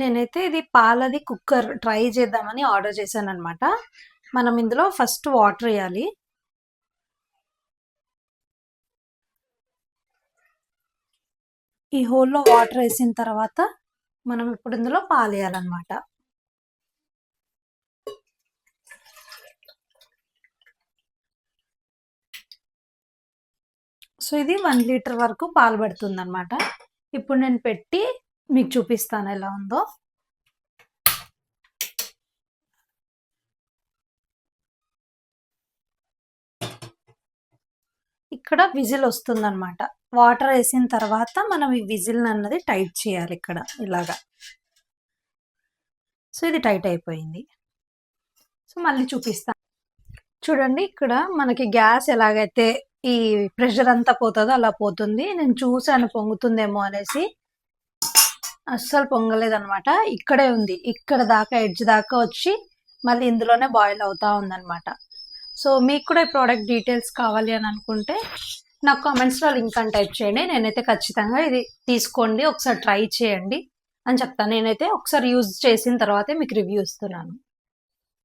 నేనైతే ఇది పాలది cooker try చేద్దామని ఆర్డర్ చేశాననమాట. మనం ఇందులో ఫస్ట్ వాటర్ వేయాలి. ఈ హోల్లో వాటర్ వేసిన తర్వాత మనం ఇప్పుడు ఇందులో పాలు వేయాలన్నమాట. సో ఇది 1 లీటర్ వరకు పాలు పడుతుంది అనమాట. ఇప్పుడు నేను పెట్టి మీకు చూపిస్తాను ఎలా ఉందో. ఇక్కడ విజిల్ వస్తుంది అనమాట. వాటర్ వేసిన తర్వాత మనం ఈ విజిల్ అన్నది టైట్ చేయాలి ఇక్కడ ఇలాగా. సో ఇది టైట్ అయిపోయింది. సో మళ్ళీ చూపిస్తాను చూడండి. ఇక్కడ మనకి గ్యాస్ ఎలాగైతే ఈ ప్రెషర్ అంతా పోతుందో అలా పోతుంది. నేను చూసాను పొంగుతుందేమో అనేసి, అస్సలు పొంగలేదనమాట. ఇక్కడే ఉంది, ఇక్కడ దాకా ఎడ్జ్ దాకా వచ్చి మళ్ళీ ఇందులోనే బాయిల్ అవుతా ఉందన్నమాట. సో మీకు కూడా ఈ ప్రోడక్ట్ డీటెయిల్స్ కావాలి అని అనుకుంటే నాకు కామెంట్స్లో లింక్ అని టైప్ చేయండి. నేనైతే ఖచ్చితంగా ఇది తీసుకోండి, ఒకసారి ట్రై చేయండి అని చెప్తాను. నేనైతే ఒకసారి యూజ్ చేసిన తర్వాతే మీకు రివ్యూ ఇస్తున్నాను.